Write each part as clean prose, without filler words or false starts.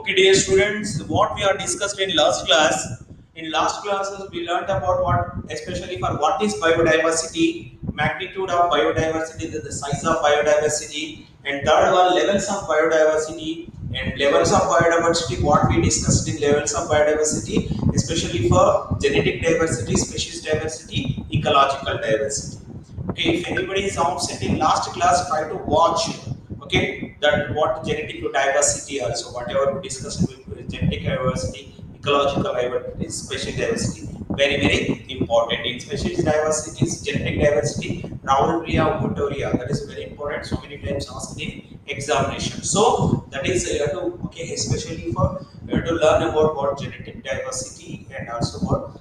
Okay, dear students, what we are discussed in last class. In last classes, we learned about what, especially for what is biodiversity, magnitude of biodiversity, the size of biodiversity, and third one, levels of biodiversity, and levels of biodiversity. What we discussed in levels of biodiversity, especially for genetic diversity, species diversity, ecological diversity. Okay, if anybody is absent in last class, try to watch. Okay, that what genetic diversity also, whatever we discussed with genetic diversity, ecological diversity, species diversity, very important. In species diversity, genetic diversity, Rauwolfia Montoya, that is very important. So many times asked in examination. So that is okay, especially for to learn about what genetic diversity and also what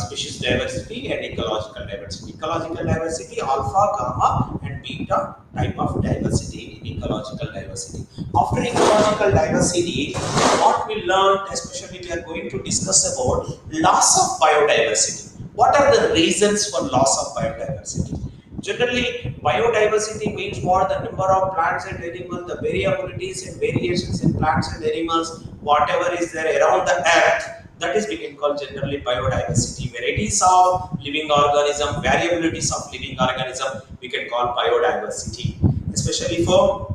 species diversity and ecological diversity. Ecological diversity, alpha, gamma, and beta type of diversity in ecological diversity. After ecological diversity, what we learned, especially we are going to discuss about loss of biodiversity. What are the reasons for loss of biodiversity? Generally, biodiversity means what the number of plants and animals, the variabilities and variations in plants and animals, whatever is there around the earth, that is we can call generally biodiversity. Varieties of living organism, variabilities of living organism, we can call biodiversity. Especially for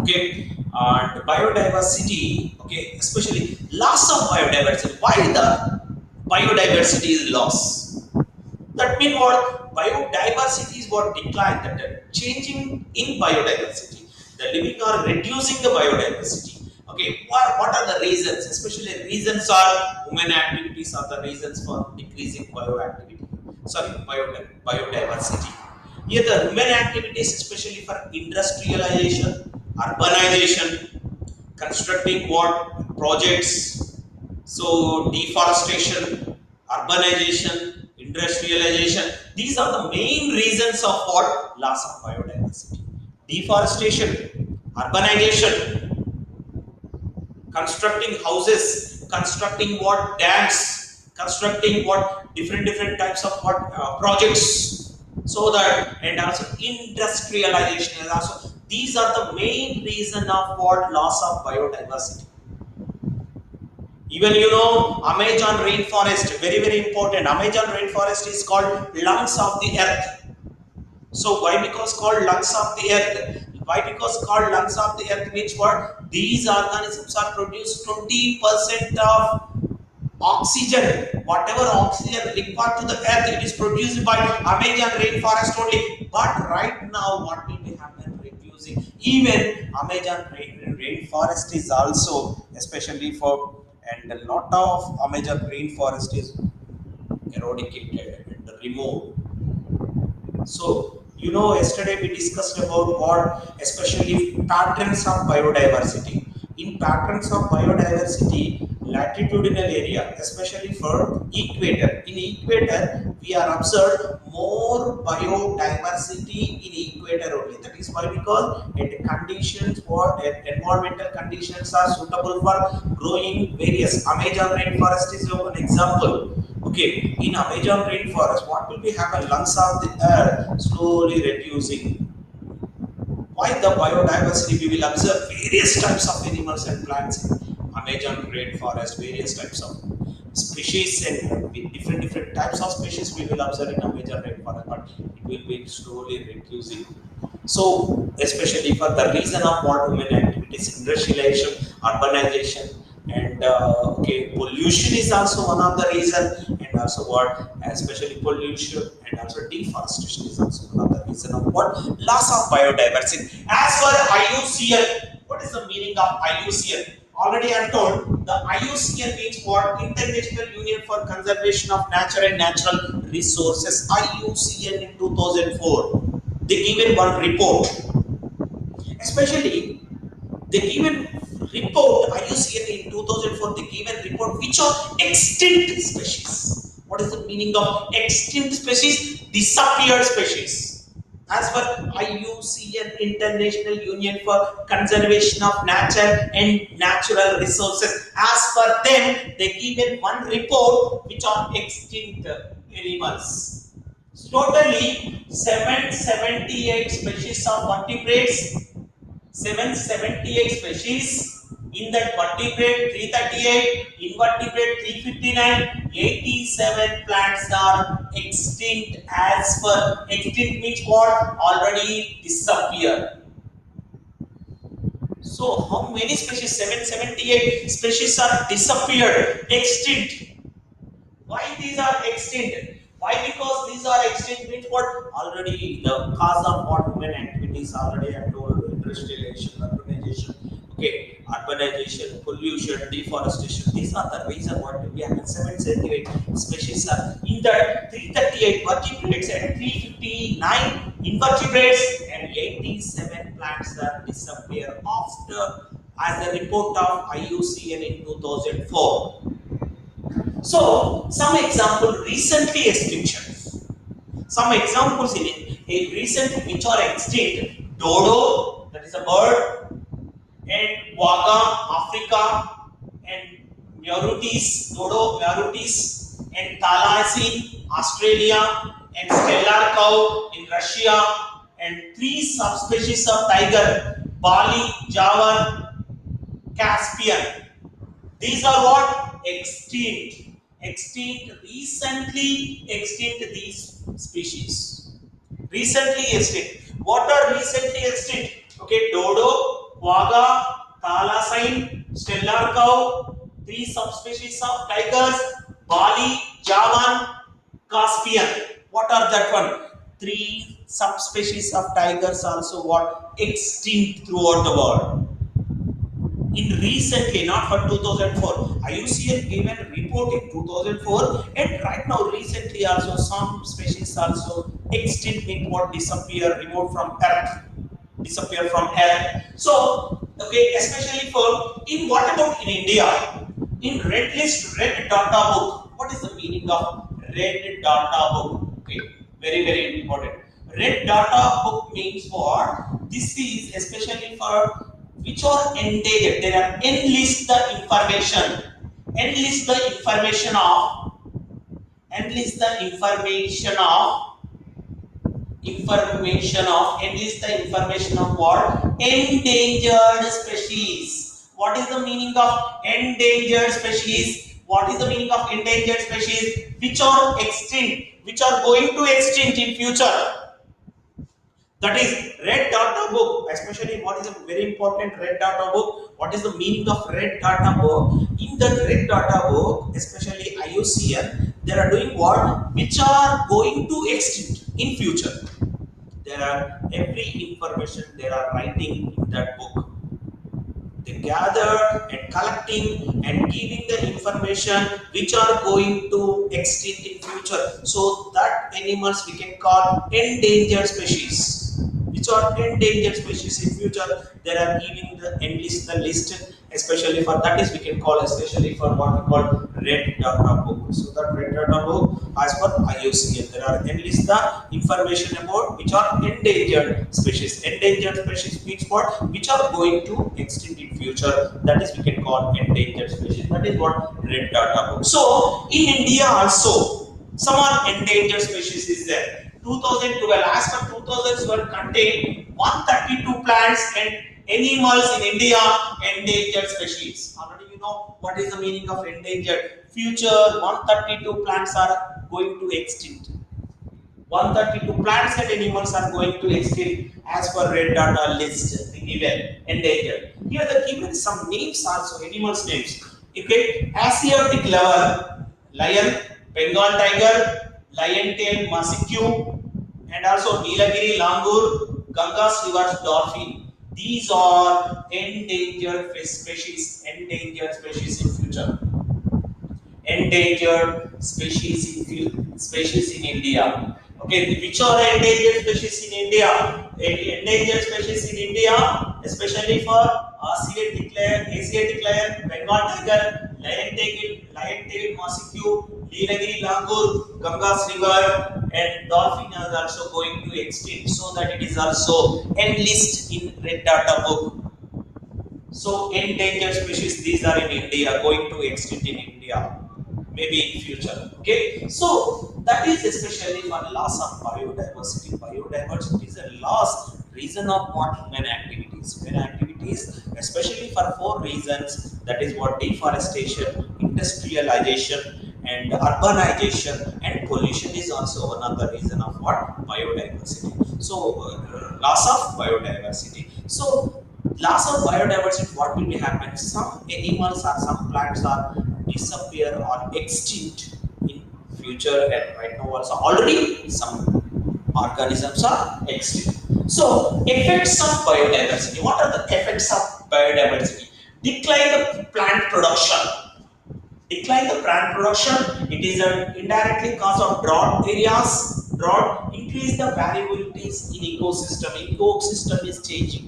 okay and biodiversity, okay, especially loss of biodiversity. Why the biodiversity is lost? That means what biodiversity is what decline, that changing in biodiversity. The living are reducing the biodiversity. Okay, what are the reasons? Especially reasons are human activities are the reasons for decreasing bioactivity. Sorry, biodiversity. Here the human activities, especially for industrialization, urbanization, constructing what projects, so deforestation, urbanization, industrialization, these are the main reasons of what loss of biodiversity. Deforestation, urbanization, constructing houses, constructing what dams, constructing what different types of what projects, so that and also industrialization and also these are the main reason of what loss of biodiversity. Even Amazon rainforest, very important. Amazon rainforest is called lungs of the earth. So why because called lungs of the earth? Why because called lungs of the earth means what? These organisms are produce 20% of oxygen. Whatever oxygen required to the earth, it is produced by Amazon rainforest only. But right now, what will be happen? Reducing. Even Amazon rainforest is also, especially for and a lot of Amazon rainforest is eradicated and removed. So, yesterday we discussed about what, especially patterns of biodiversity. In patterns of biodiversity, latitudinal area, especially for equator. In equator, we are observed more biodiversity in equator only. That is why because it conditions what environmental conditions are suitable for growing various. Amazon rainforest is an example. Okay, in Amazon rainforest, what will be happen? Lungs of the earth slowly reducing. Why the biodiversity? We will observe various types of animals and plants in Amazon rainforest, various types of species and with different types of species we will observe in Amazon rainforest, but it will be slowly reducing. So, especially for the reason of what human activities, industrialization, urbanization, and okay, pollution is also one of the reason, and also what, especially pollution and also deforestation is also one of the reason of what loss of biodiversity. As for IUCN, what is the meaning of IUCN? Already I told the IUCN means what? International Union for Conservation of Nature and Natural Resources. IUCN in 2004, they given one report, especially they given report IUCN in 2004. They given report which are extinct species. What is the meaning of extinct species? Disappeared species. As per IUCN, International Union for Conservation of Nature and Natural Resources, as per them, they given one report which are extinct animals. Totally 778 species of vertebrates, 778 species In that vertebrate 338, invertebrate 359, 87 plants are extinct as per. Extinct means what? Already disappear. So how many species? 778 species are disappeared, extinct. Why these are extinct? Why? Because these are extinct means what? Already the cause of what human activities already I have told: industrialization, urbanization, okay, urbanization, pollution, deforestation. These are the reason what we have 778 species are in that 338 vertebrates and 359 invertebrates and 87 plants are disappear after as a report of IUCN in 2004. So, some example recently extinctions. Some examples in recent which are extinct: dodo, that is a bird, and quagga, Africa, and Mauritius, dodo, Mauritius, and thylacine, Australia, and stellar cow in Russia, and three subspecies of tiger: Bali, Java, Caspian. These are what? Extinct. Extinct, recently extinct these species. Recently extinct. What are recently extinct? Okay, dodo, quagga, thylacine, stellar cow, three subspecies of tigers, Bali, Javan, Caspian. What are that one? Three subspecies of tigers also what? Extinct throughout the world in recently, not for 2004. IUCN gave a report in 2004, and right now, recently also some species also extinct in what disappear, removed from Earth, disappear from Earth. So, okay, especially for in what about in India? In red list, red data book. What is the meaning of red data book? Okay, very important. Red data book means what? This is especially for which are endangered. There are enlist the information. Enlist the information of enlist the enlist the information of what? Endangered species. What is the meaning of endangered species? What is the meaning of endangered species? Which are extinct, which are going to extinct in future. That is red data book. Especially what is a very important red data book? What is the meaning of red data book? In the red data book, especially IUCN, they are doing what? Which are going to extinct in future. There are every information they are writing in that book. They gather and collecting and giving the information which are going to extinct in future. So that animals we can call endangered species. Which are endangered species in future. They are giving the enlist the list, especially for that is we can call especially for what we call red data book. So that red data book as per IUCN, there are enlist the information about which are endangered species. Endangered species means what? Which are going to extinct in future. That is we can call endangered species. That is what red data book. So in India also some are endangered species is there. 2012, as per 2012 contain 132 plants and animals in India endangered species. Already you know what is the meaning of endangered. Future 132 plants are going to extinct. 132 plants and animals are going to extinct as per red data list. Given endangered. Here the given some names also animals names. Okay, Asiatic lion, Bengal tiger, lion tail marsupial, and also Nilagiri langur, Ganges river dolphin. These are endangered species. Endangered species in future. Endangered species in India. Okay, which are endangered species in India? Endangered species in India, especially for Asiatic lion, Bengal tiger, lion tail marsupial, Nilagiri langur, Ganges river, and dolphin are also going to extinct. So that it is also enlist in red data book. So endangered species, these are in India, going to extinct in India, maybe in future. Okay, so that is especially for loss of biodiversity. Biodiversity is a loss reason of what human activities. Human activities especially for four reasons. That is what deforestation, industrialization, and urbanization, and pollution is also another reason of what biodiversity. So loss of biodiversity. So loss of biodiversity, what will be happen? Some animals or some plants are disappear or extinct in future, and right now also already some organisms are extinct. So, effects of biodiversity. What are the effects of biodiversity? Decline the plant production. Decline the plant production. It is an indirectly cause of drought areas. Drought increase the variabilities in ecosystem. Ecosystem is changing.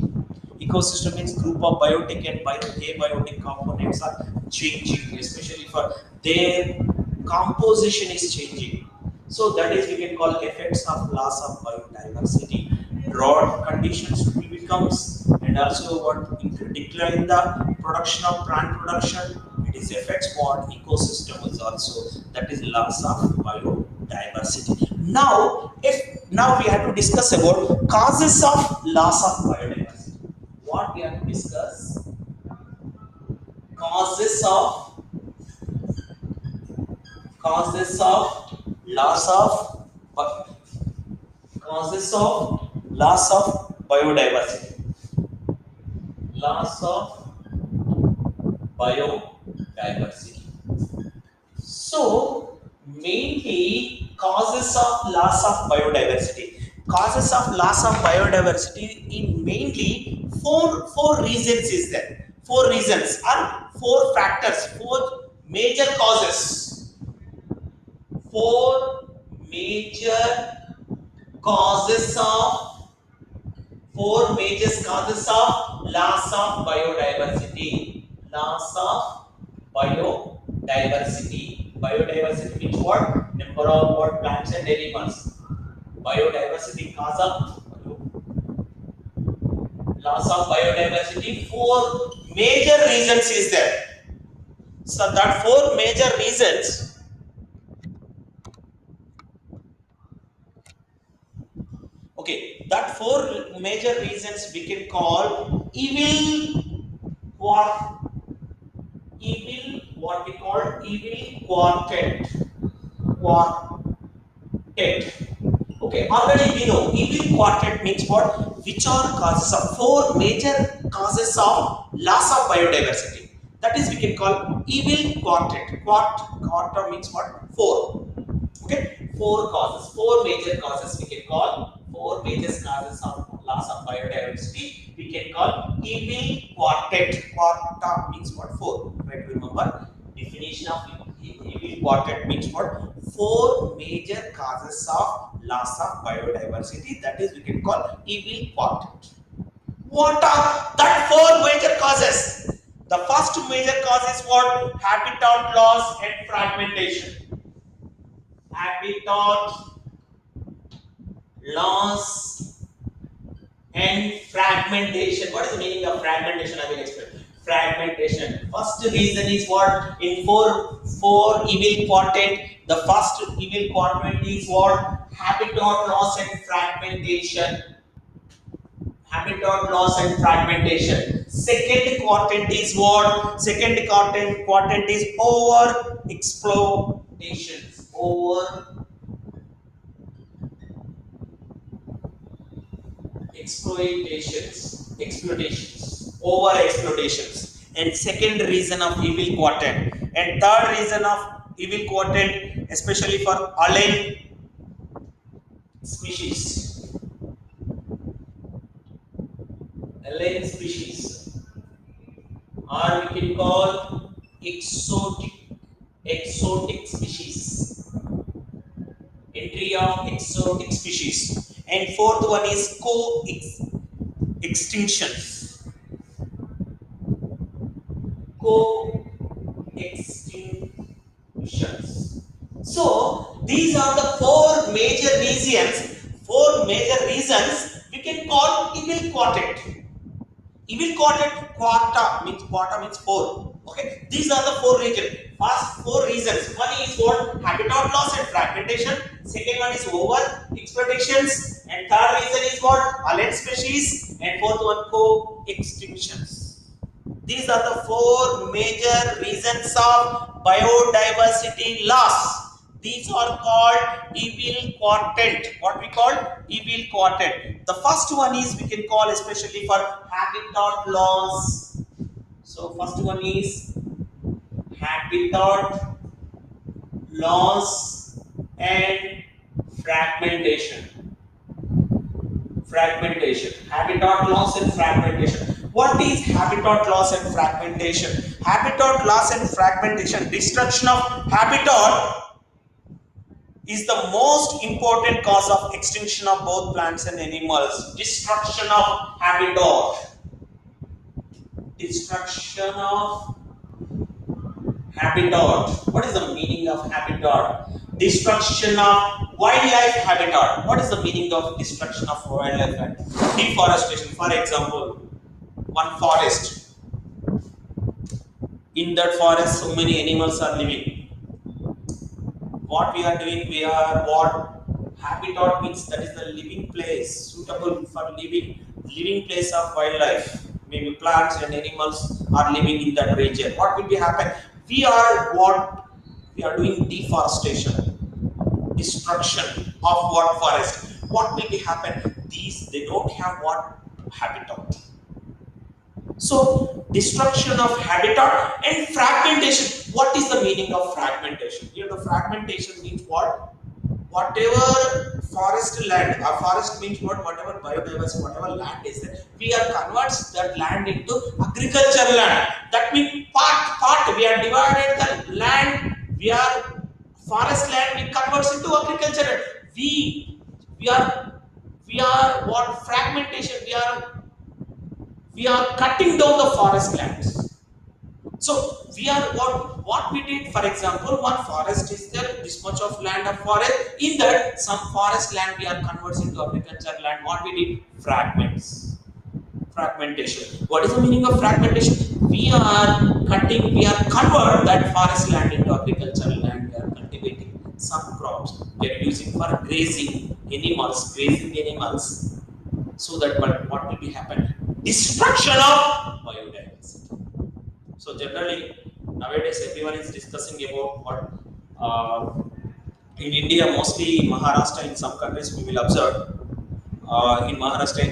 Ecosystem means group of biotic and abiotic components are changing, especially for their composition is changing. So that is we can call effects of loss of biodiversity. Drought conditions will becomes, and also what decline the production of plant production. It is affects what ecosystem is also, that is loss of biodiversity. Now we have to discuss about causes of loss of biodiversity. What we have to discuss? Causes of causes of loss of causes of loss of biodiversity. Loss of biodiversity. So mainly causes of loss of biodiversity. Causes of loss of biodiversity in mainly four reasons is there. Four reasons are four factors, four major causes. Four major causes of loss of biodiversity. Loss of biodiversity. Biodiversity means what? Number of what plants and animals. Biodiversity cause of loss of biodiversity. Four major reasons is there. So that four major reasons. Okay, that four major reasons we can call evil what what we call evil quartet. Okay, already we know evil quartet means what? Which are causes of four major causes of loss of biodiversity. That is we can call evil quartet. Quartet means what? Four. Okay, four causes, four major causes we can call, four major causes of loss of biodiversity we can call evil quartet. Quartet means what? Four. Right, remember definition of evil quartet means what? Four major causes of loss of biodiversity, that is we can call evil quartet. What are that four major causes? The first major cause is what? Habitat loss and fragmentation. Habitat loss and fragmentation. What is the meaning of fragmentation? I will explain. Fragmentation. First reason is what? In four evil quartet, the first evil quartet is what? Habitat loss and fragmentation. Habitat loss and fragmentation. Second quartet is what? Second quartet is over exploitations. Over over exploitations. And second reason of evil quartet, and third reason of evil quartet, especially for alien species. Alien species, or we can call exotic species. Entry of exotic species. And fourth one is extinctions. Coextinctions. So these are the four major reasons. Four major reasons we can call evil quartet. Evil quartet, quarta means four. Okay, these are the four reasons. First four reasons. One is what? Habitat loss and fragmentation. Second one is over exploitations. And third reason is what? Alien species. And fourth one co-extinctions. These are the four major reasons of biodiversity loss. These are called evil quadrant. What we call evil quadrant. The first one is we can call especially for habitat loss. So first one is habitat loss and fragmentation. Habitat loss and fragmentation. What is habitat loss and fragmentation? Habitat loss and fragmentation, destruction of habitat is the most important cause of extinction of both plants and animals. Destruction of habitat. Destruction of habitat. What is the meaning of habitat? Destruction of wildlife habitat. What is the meaning of destruction of wildlife habitat? Deforestation. For example, one forest. In that forest, so many animals are living. What we are doing, we are what habitat means, that is the living place suitable for living place of wildlife. Maybe plants and animals are living in that region. What will be happen? We are doing deforestation, destruction of what forest. What will be happen? These they don't have what habitat. So, destruction of habitat and fragmentation. What is the meaning of fragmentation? Here, the fragmentation means what? Whatever forest land, or forest means what? Whatever biodiversity, whatever land is there, we are converts that land into agricultural land. That means part. We are divided the land. We are forest land. We converts into agricultural. We are we are what fragmentation. We are cutting down the forest lands. So we are what we did. For example, one forest is there, this much of land of forest. In that, some forest land we are converting into agricultural land. What we did? Fragmentation. What is the meaning of fragmentation? We are convert that forest land into agricultural land. We are cultivating some crops. We are using for grazing animals. So that what will be happen? Destruction of biodiversity. So generally nowadays everyone is discussing about what in India, mostly Maharashtra, in some countries we will observe in Maharashtra,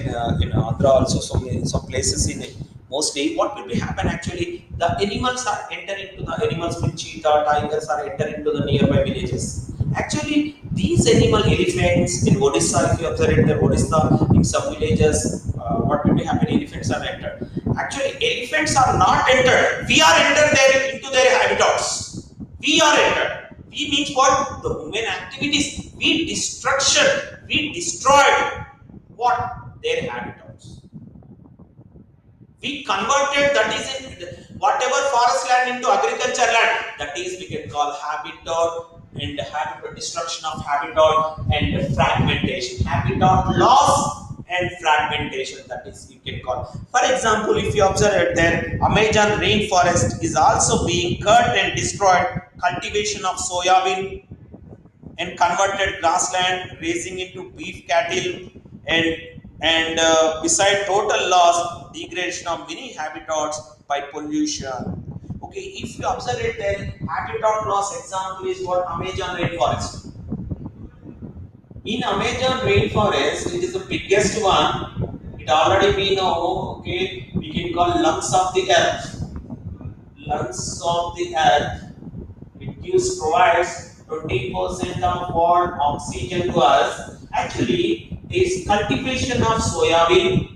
in Andhra also, some places in it. Mostly, what will be happen actually? The animals are enter into the animals with cheetah, tigers are enter into the nearby villages. Actually, these elephants in Odisha, if you observe it, the Odisha in some villages, what will be happen? Elephants are entered. Actually, elephants are not entered. We are entered there into their habitats. We are entered. We means what? The human activities. We destroyed what? Their habitats. We converted that is in whatever forest land into agriculture land. That is we can call habitat and habitat destruction of habitat and fragmentation. Habitat loss and fragmentation, that is you can call. For example, if you observe it there, Amazon rainforest is also being cut and destroyed. Cultivation of soybean and converted grassland raising into beef cattle, and beside total loss, degradation of many habitats by pollution. Okay, if you observe it then habitat loss example is what? Amazon rainforest. In Amazon rainforest, it is the biggest one. It already we know, okay, we can call lungs of the earth. Lungs of the earth. It provides 20% of what oxygen to us. Actually, is cultivation of soybean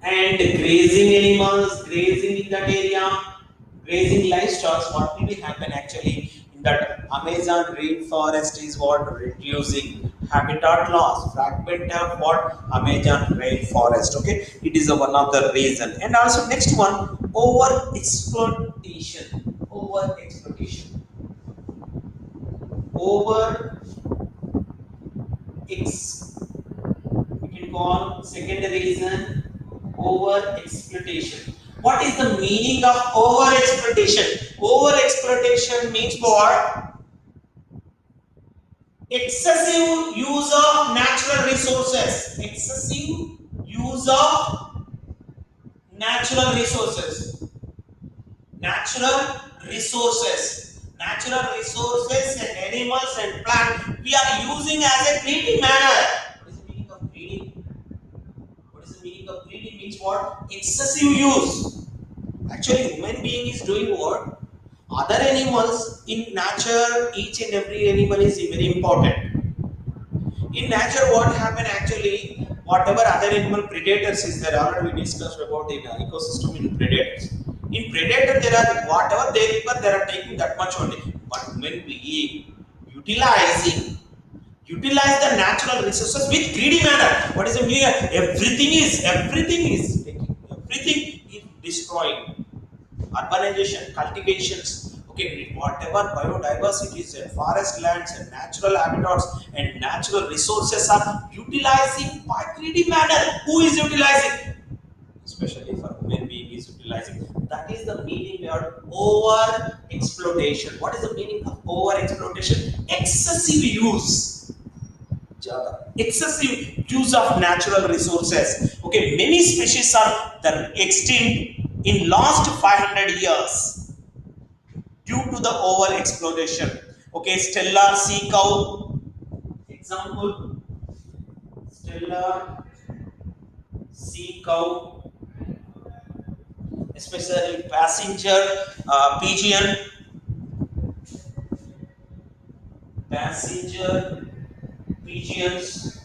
and grazing animals, grazing in that area, grazing livestock. What will be happen actually in that Amazon rainforest is what? Reducing habitat loss, fragment of what? Amazon rainforest. Okay, it is one of the reason. And also next one, over exploitation. Over ex we can call second reason, over exploitation. What is the meaning of over exploitation? Over exploitation means what? Excessive use of excessive use of natural resources. Natural natural resources and animals and plants we are using as a greedy manner. What is the meaning of greedy? What is the meaning of greedy? Means what? Excessive use. Actually, human being is doing what? Other animals in nature, each and every animal is very important. In nature, what happen actually? Whatever other animal predators is there, already we discussed about the ecosystem in predators. In predator, there are whatever they require, they are taking that much only. But when we utilize the natural resources with greedy manner. What is the meaning? Everything is taking, everything is destroying. Urbanization, cultivations, okay, whatever biodiversities and forest lands and natural habitats and natural resources are utilizing by greedy manner. Who is utilizing? Especially for human being is utilizing. That is the meaning of over exploitation. What is the meaning of over exploitation? Excessive use. Excessive use of natural resources. Okay, many species are extinct in last 500 years due to the over exploitation. Okay, stellar sea cow example. Stellar sea cow, especially passenger pigeon, passenger pigeons,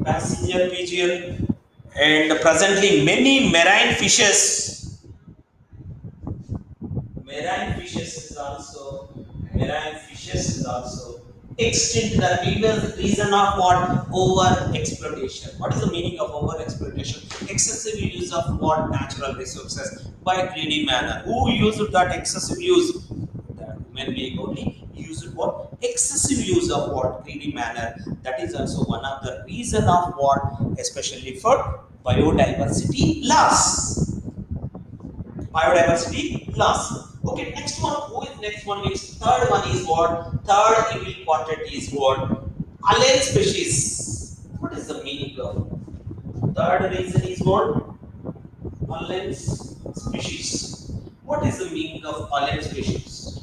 passenger pigeon, and presently many marine fishes is also extinct. The biggest reason of what? Over exploitation. What is the meaning of over exploitation? Excessive use of what? Natural resources by greedy manner. Who used that excessive use? The human being only used what? Excessive use of what? Greedy manner. That is also one of the reason of what? Especially for biodiversity loss. Biodiversity loss. Okay, next one. Who is next one? Is third one is what? Third evil quantity is what? Alien species. What is the meaning of? Third reason is what? Alien species. What is the meaning of alien species?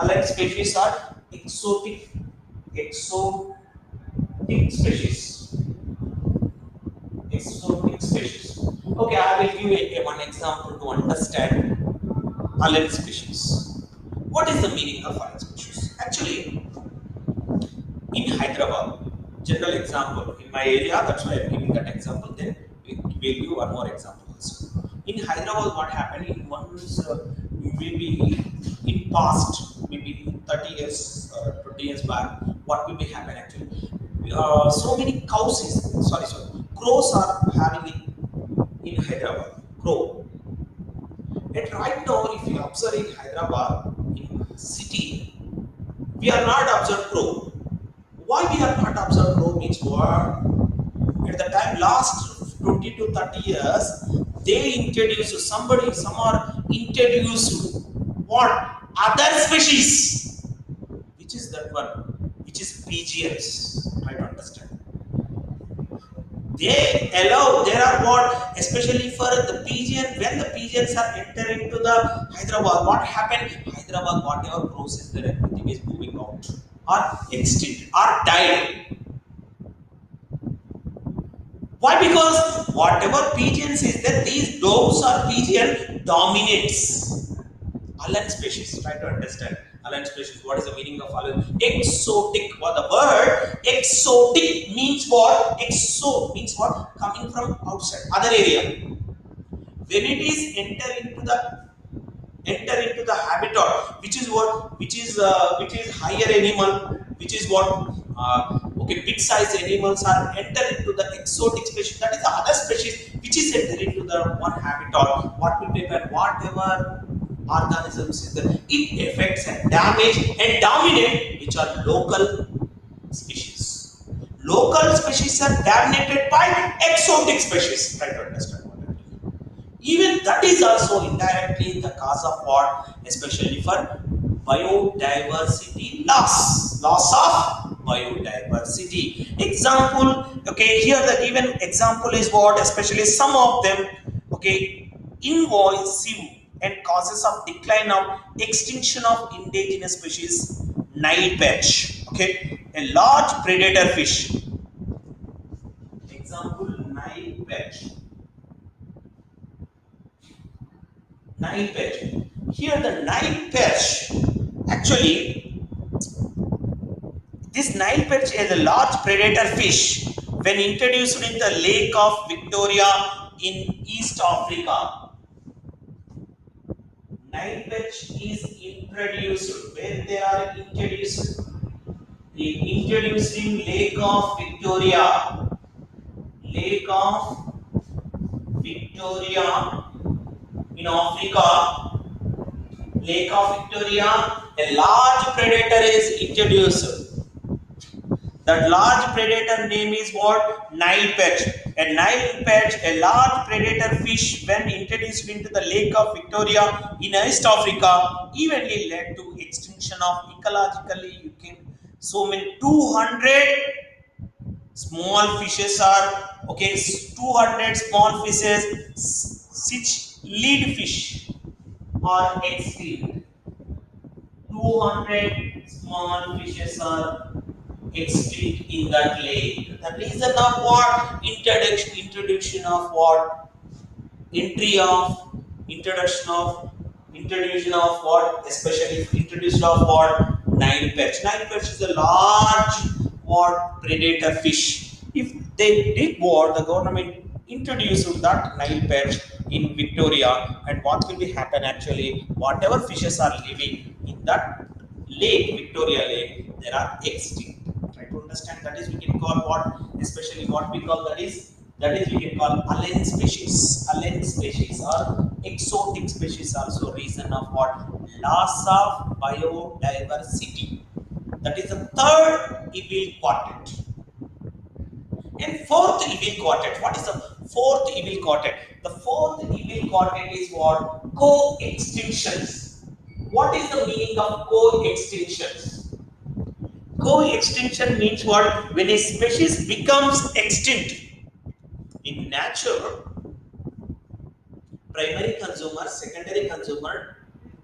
Alien species are exotic species. Exotic species. Okay, I will give one example to understand alien species. What is the meaning of alien species? Actually, in Hyderabad, general example, in my area, that's why I'm giving that example, then we'll give you one more example also. In Hyderabad, what happened in once, maybe in past, maybe 30 years, 20 years back, what will be happen actually? So many crows are having in Hyderabad, crow. And right now, if you observe in Hyderabad, in city, we are not observed crow. Why we are not observed crow means what? At the time, last 20 to 30 years, they introduced some are introduced what? Other species. Which is that one? Which is pigeons. Try to understand. They allow, there are what, especially for the pigeon, when the pigeons are entering into the Hyderabad, what happened? Hyderabad, whatever process there, everything is moving out, or extinct, or died. Why? Because whatever pigeons is there, these doves or pigeon dominates. Alien species, try to understand. Alien species, what is the meaning of alien? Exotic. What the word exotic means what? Exo means what? Coming from outside, other area. When it is enter into the habitat, which is what? Which is higher animal, which is what? Okay, big size animals are enter into the exotic species. That is the other species which is enter into the one habitat. What will be when whatever organisms is there, it affects and damage and dominate which are local species. Local species are dominated by exotic species. Try to understand what I mean. Even that is also indirectly the cause of what, especially for biodiversity loss. Loss of biodiversity. Example, okay, here the given example is what, especially some of them, okay, invasive and causes of decline of extinction of indigenous species, Nile perch, okay, a large predator fish. Example, Nile perch. Nile perch. Here the Nile perch, actually, this Nile perch is a large predator fish when introduced in the Lake of Victoria in East Africa. Nile perch is introduced when they are introduced. Introduced in Lake of Victoria. Lake of Victoria in Africa. Lake of Victoria, a large predator is introduced. That large predator name is what? Nile perch. A Nile perch, a large predator fish, when introduced into the Lake of Victoria in East Africa, eventually led to extinction of ecologically. You can so many 200 small fishes are okay. 200 small fishes, such lead fish are extinct. 200 small fishes are extinct in that lake. The reason of what? Introduction of what? Entry of introduction of what? Especially introduction of what? Nile perch. Nile perch is a large what? Predator fish. If they did what, the government introduced that Nile perch in Victoria, and what will be happen actually? Whatever fishes are living in that lake, Victoria Lake, they are extinct. Try to understand, that is we can call what, especially what we call, that is we can call alien species. Alien species or exotic species also reason of what? Loss of biodiversity. That is the third evil quartet. And fourth evil quartet. What is the fourth evil quartet? The fourth evil quartet is what? Co-extinctions. What is the meaning of co-extinctions? Co-extinction means what? When a species becomes extinct in nature, primary consumer, secondary consumer,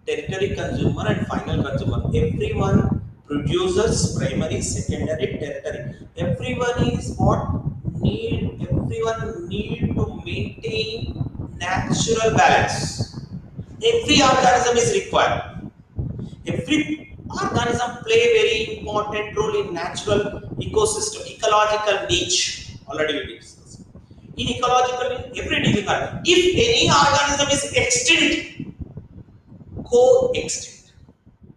tertiary consumer, and final consumer. Everyone produces primary, secondary, tertiary. Everyone is what need. Everyone need to maintain natural balance. Every organism is required. Every organism play very important role in natural ecosystem, ecological niche. Already we discussed. In ecological niche, every living organism. If any organism is extinct, co-extinct.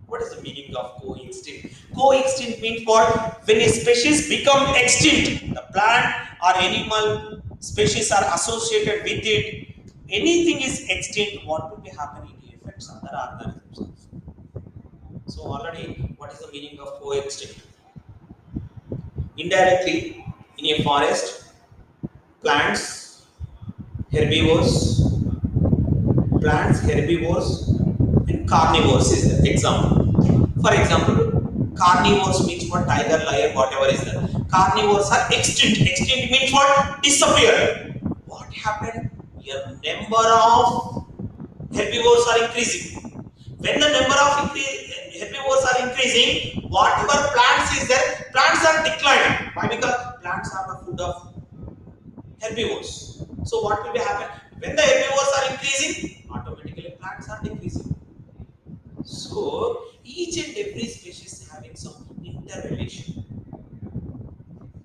What is the meaning of co-extinct? Co-extinct means what? When a species become extinct, the plant or animal species are associated with it. Anything is extinct, what will be happening? It affects other organisms. So already, what is the meaning of co-extinct? Indirectly, in a forest, plants, herbivores, and carnivores is the example. For example, carnivores means what? Tiger, lion, whatever is there. Carnivores are extinct. Extinct means what? Disappear. What happened? Your number of herbivores are increasing. When the number of herbivores are increasing, whatever plants is there, plants are declining. Why? Because plants are the food of herbivores. So what will be happen? When the herbivores are increasing, automatically plants are decreasing. So each and every species having some interrelation.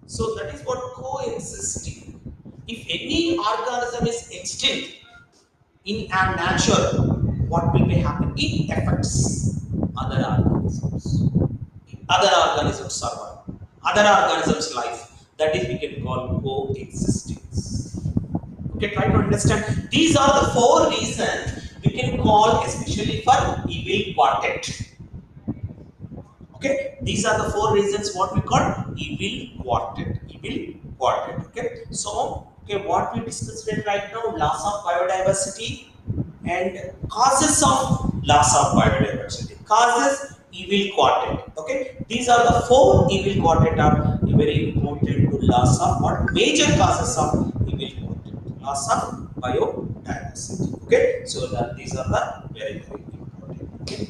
So that is what coexisting. If any organism is extinct in our nature, what will be happening? It affects other organisms. Other organisms survive. Other organisms' life. That is we can call coexistence. Okay, try to understand. These are the four reasons we can call, especially for evil quartet. Okay, these are the four reasons what we call evil quartet. Evil quartet. Okay, so okay, what we discussed right now, loss of biodiversity and causes of loss of biodiversity. Causes evil quartet. Okay, these are the four evil quartet are very important to loss of what major causes of evil quartet, loss of biodiversity. Okay, so that these are the very important. Okay,